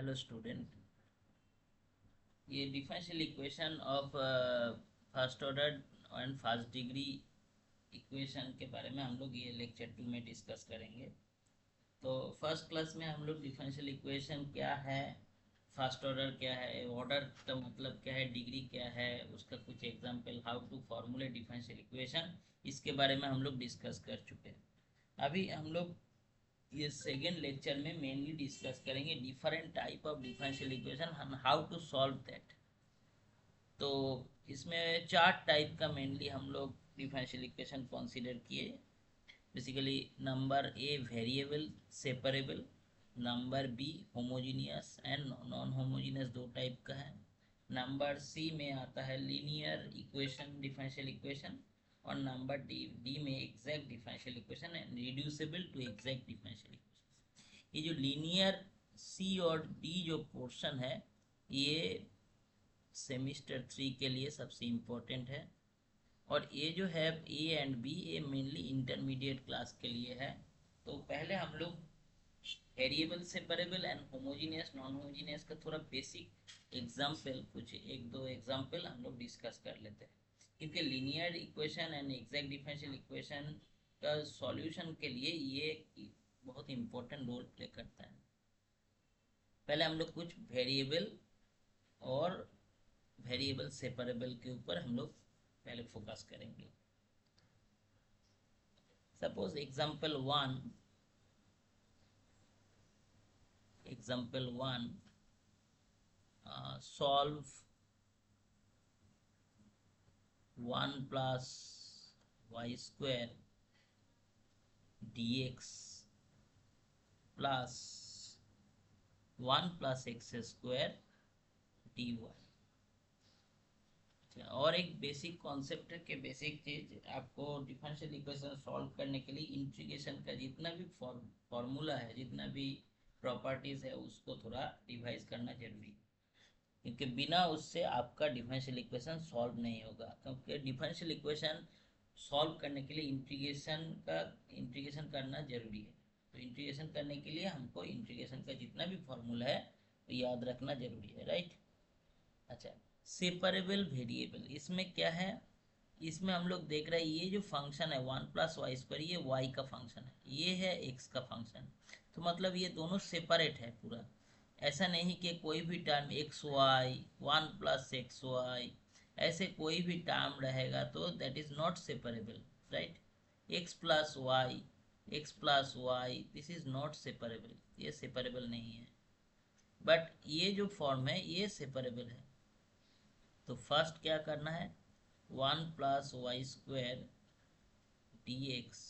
Hello student, ये differential equation of first order and first degree equation के बारे में हम लोग ये लेक्चर 2 में डिस्कस करेंगे। तो फर्स्ट क्लास में हम लोग डिफरेंशियल इक्वेशन क्या है, फर्स्ट ऑर्डर क्या है, ऑर्डर का मतलब क्या है, डिग्री क्या है, उसका कुछ example, how to formulate differential equation, इसके बारे में हम लोग डिस्कस कर चुके हैं। अभी हम लोग ये सेकेंड लेक्चर में मेनली डिस्कस करेंगे different type of differential equation and how to solve that. तो इसमें चार टाइप का मेनली हम लोग डिफरेंशियल इक्वेशन कंसीडर किए। Basically number A variable separable, number B homogeneous and non homogeneous, दो टाइप का है। नंबर सी में आता है लीनियर इक्वेशन डिफरेंशियल इक्वेशन, और नंबर डी डी में exact differential equation and reducible to exact differential equation. ये जो लीनियर सी और डी जो पोर्शन है, ये सेमिस्टर 3 के लिए सबसे इम्पोर्टेंट है। और ये जो है ए एंड बी, ये मेनली इंटरमीडिएट क्लास के लिए है। तो पहले हम लोग variable separable and homogeneous non homogeneous का थोड़ा बेसिक एग्जांपल, कुछ एक दो एग्जांपल हम लोग डिस्कस कर लेते हैं, क्योंकि linear equation and exact differential equation का सॉल्यूशन के लिए ये बहुत इंपॉर्टेंट रोल प्ले करता है। पहले हम लोग कुछ वेरिएबल और वेरिएबल सेपरेबल के ऊपर हम लोग पहले फोकस करेंगे। Suppose example one solve 1 + y² dx plus 1 + x² dy। और एक बेसिक कॉन्सेप्ट है कि बेसिक चीज आपको डिफरेंशियल इक्वेशन सॉल्व करने के लिए इंटीग्रेशन का जितना भी फॉर्मूला है, जितना भी प्रॉपर्टीज है, उसको थोड़ा रिवाइज करना जरूरी है, क्योंकि बिना उससे आपका डिफरेंशियल इक्वेशन सॉल्व नहीं होगा। क्योंकि डिफरेंशियल इक्वेशन सॉल्व करने के लिए इंटीग्रेशन करना जरूरी है। तो इंटीग्रेशन करने के लिए हमको इंटीग्रेशन का जितना भी फॉर्मूला है तो याद रखना जरूरी है, राइट। अच्छा, सेपरेबल वेरिएबल इसमें क्या है, इसमें हम लोग देख रहे हैं ये जो फंक्शन है 1 + y², ये y का फंक्शन है, ये है x का फंक्शन। तो मतलब ये दोनों सेपरेट है पूरा। ऐसा नहीं कि कोई भी term x Y, 1 + x y, ऐसे कोई भी टर्म रहेगा तो that is not separable, right. x + y, x + y, this is not separable, ये सेपरेबल नहीं है। बट ये जो फॉर्म है ये सेपरेबल है। तो फर्स्ट क्या करना है, 1 + y² dx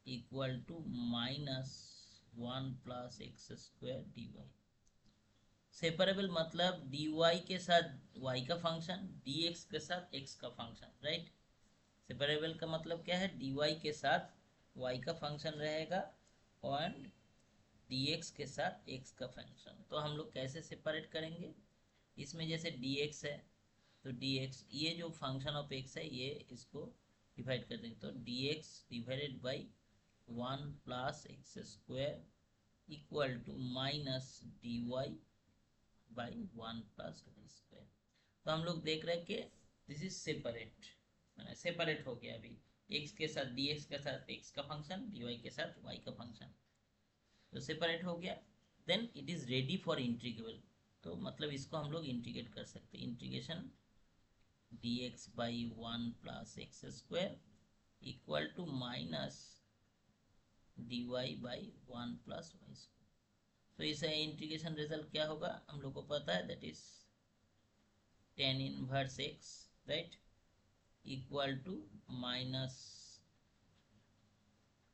equal to -1 + x² dy। Separable मतलब dy के साथ y का फंक्शन, dx के साथ x का फंक्शन, राइट। सेपरेबल का मतलब क्या है, dy के साथ y का फंक्शन रहेगा और dx के साथ x का फंक्शन। तो हम लोग कैसे सेपरेट करेंगे, इसमें जैसे dx है तो dx, ये जो फंक्शन ऑफ x है ये इसको डिवाइड कर देंगे, तो dx divided by 1 + x² equal to -dy by 1 + y²। तो हम लोग देख रहे हैं कि दिस इज सेपरेट, मैंने सेपरेट हो गया। अभी x के साथ dx के साथ x का फंक्शन, dy के साथ y का फंक्शन, तो सेपरेट हो गया। Then it is ready for integrable. तो मतलब इसको हम लोग इंटीग्रेट कर सकते हैं, integration dx by 1 + x² equal to -dy by 1 + y²। तो इस इंटीग्रेशन रिजल्ट क्या होगा हम लोग को पता है, that is tan−1x, right, equal to minus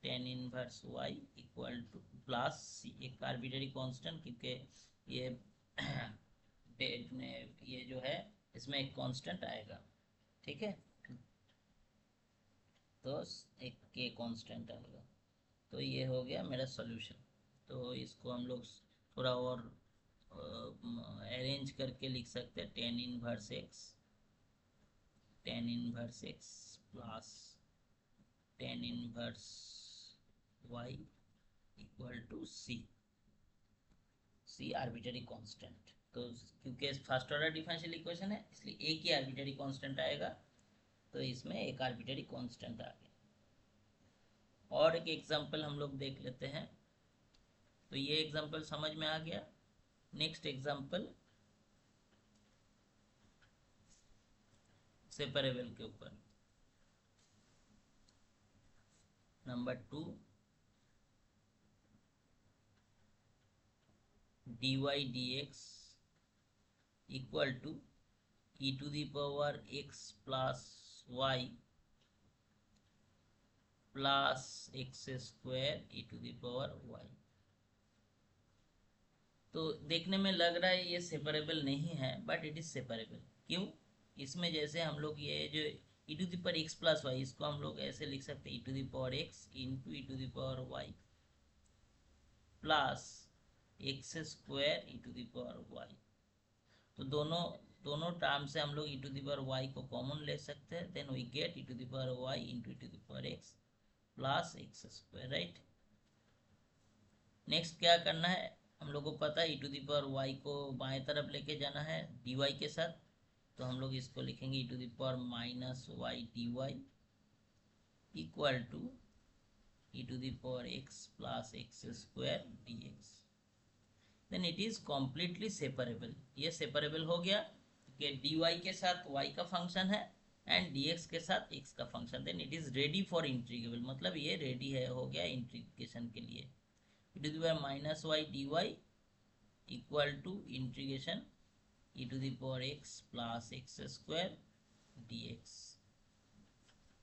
tan−1y equal to plus एक आर्बिट्ररी कांस्टेंट, क्योंकि ये डेट में ये जो है इसमें एक कांस्टेंट आएगा, ठीक है। तो एक के कांस्टेंट आएगा। तो ये हो गया मेरा सॉल्यूशन। तो इसको हम लोग थोड़ा और अरेंज करके लिख सकते हैं, tan−1x प्लस tan−1y equal to c। C arbitrary constant. तो क्योंकि फर्स्ट ऑर्डर डिफरेंशियल इक्वेशन है इसलिए एक ही आर्बिटरी कांस्टेंट आएगा, तो इसमें एक आर्बिटरी कांस्टेंट आ गया। और एक एग्जांपल हम लोग देख लेते हैं। तो ये एग्जांपल समझ में आ गया। नेक्स्ट एग्जांपल सेपरेबल के ऊपर, number 2, dy dx equal to e to the power x plus y plus x square e to the power y। तो देखने में लग रहा है ये सेपरेबल नहीं है, बट इट इज सेपरेबल। क्यों? इसमें जैसे हम लोग ये जो e to the power x plus y, इसको हम लोग ऐसे लिख सकते हैं e to the power x into e to the power y plus x square e to the power y। तो दोनों दोनों टर्म से हम लोग e to the power y को कॉमन ले सकते हैं, then we get e to the power y into e to the power x plus x square, right. Next क्या करना है, हम लोग को पता है e to the power y को बाएं तरफ लेके जाना है dy के साथ, तो हम लोग इसको लिखेंगे e to the power minus y d y equal to e to the power x plus x square d x. Then it is completely separable. ये सेपरेबल हो गया कि dy के साथ y का फंक्शन है एंड dx के साथ x का function. Then it is ready for integrable, मतलब ये रेडी है, हो गया इंटीग्रेशन के लिए। e to the power minus y d y equal to integration e to the power x plus x square d x.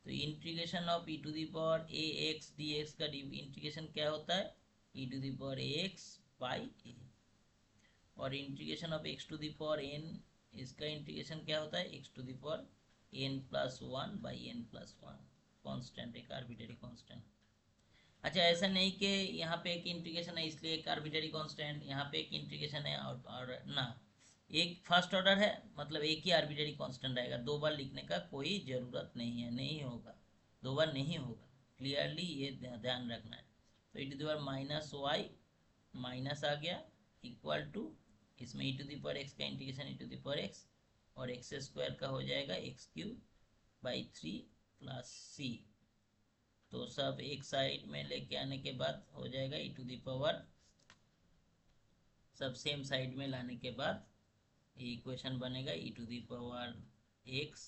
तो integration of e to the power a x d x का integration क्या होता है, e to the power x by a. और integration of x to the power n, इसका integration क्या होता है, x to the power n plus one by n plus one, constant, एक आर्बिटरी कॉन्स्टेंट। अच्छा, ऐसा नहीं कि यहाँ पे एक इंटीग्रेशन है इसलिए एक आर्बिटरी कांस्टेंट, यहाँ पे एक इंटीग्रेशन है और ना, एक फर्स्ट ऑर्डर है मतलब एक ही आर्बिटरी कांस्टेंट आएगा। दो बार लिखने का कोई ज़रूरत नहीं है, नहीं होगा, दो बार नहीं होगा, क्लियरली ये ध्यान रखना है। तो e to the power minus y minus आ गया इक्वल टू, इसमें e to the power x का integration e to the power x और एक्स स्क्वायर का हो जाएगा x cube by 3 plus c. तो सब एक साइड में लेके आने के बाद हो जाएगा e टू द पावर, सब सेम साइड में लाने के बाद ये इक्वेशन बनेगा e to the power x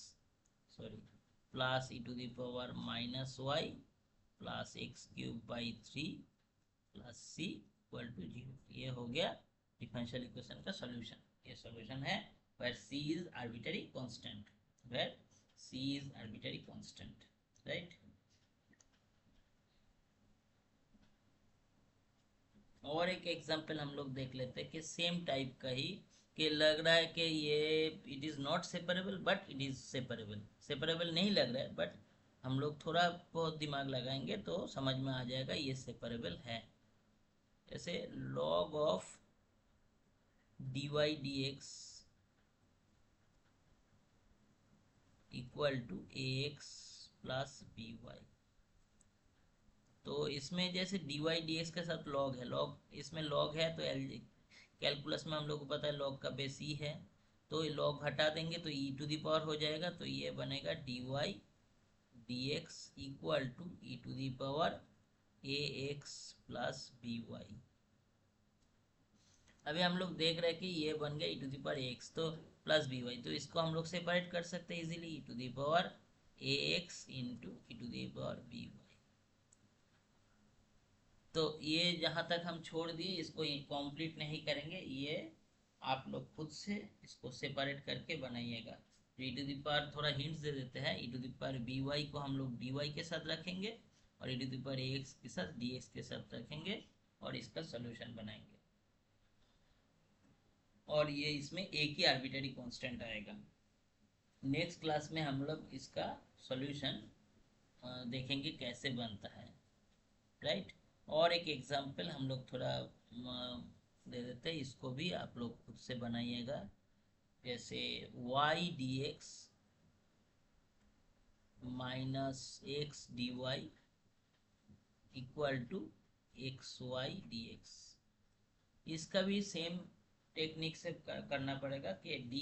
sorry plus e to the power minus y plus x cube by 3 plus C equal to 0। ये हो गया डिफरेंशियल इक्वेशन का सॉल्यूशन। ये सॉल्यूशन है where c is arbitrary constant, where c is arbitrary constant, right। और एक example हम लोग देख लेते हैं कि सेम टाइप का ही, कि लग रहा है कि ये it is not separable but it is separable. Separable नहीं लग रहा है बट हम लोग थोड़ा बहुत दिमाग लगाएंगे तो समझ में आ जाएगा ये सेपरेबल है। जैसे log of dy dx equal to ax plus by। तो इसमें जैसे dy dx के साथ log है, log इसमें log है तो कैलकुलस में हम लोग को पता है log का बेस e है, तो log हटा देंगे तो e टू द पावर हो जाएगा, तो ये बनेगा dy dx equal to e to the power ax plus by। अभी हम लोग देख रहे हैं कि ये बन गया e to the power x तो प्लस by, तो इसको हम लोग सेपरेट कर सकते हैं easily, e to the power ax into e to the power by। तो ये जहाँ तक हम छोड़ दिए इसको कंप्लीट नहीं करेंगे, ये आप लोग खुद से इसको सेपरेट करके बनाइएगा। e टू द पावर थोड़ा हिंट्स दे देते हैं, e to the power by को हम लोग dy के साथ रखेंगे और e to the power ax के साथ dx के साथ रखेंगे और इसका सोल्यूशन बनाएंगे, और ये इसमें एक ही आर्बिट्ररी कांस्टेंट आएगा। नेक्स्ट क्लास में हम लोग इसका सॉल्यूशन देखेंगे कैसे बनता है, राइट। और एक एग्जांपल हम लोग थोड़ा दे देते हैं, इसको भी आप लोग खुद से बनाइएगा। जैसे y dx minus x d equal to x y d x. इसका भी सेम टेक्निक से करना पड़ेगा कि dy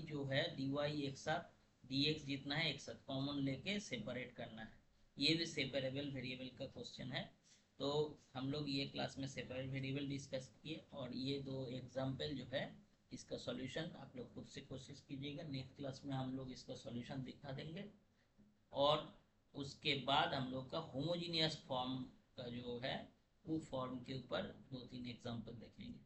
जो है dy एक साथ dx जितना है एक साथ कॉमन लेके सेपरेट करना है। ये भी सेपरेबल वेरिएबल का क्वेश्चन है। तो हम लोग ये क्लास में सेपरेट वेरिएबल डिस्कस किए और ये दो एग्जाम्पल जो है इसका सॉल्यूशन आप लोग खुद से कोशिश कीजिएगा। नेक्स्ट क्लास में हम लोग इसका सॉल्यूशन दिखा देंगे और उसके बाद हम लोग का होमोजीनियस फॉर्म का जो है वो फॉर्म के ऊपर 2-3 एग्जाम्पल देखेंगे।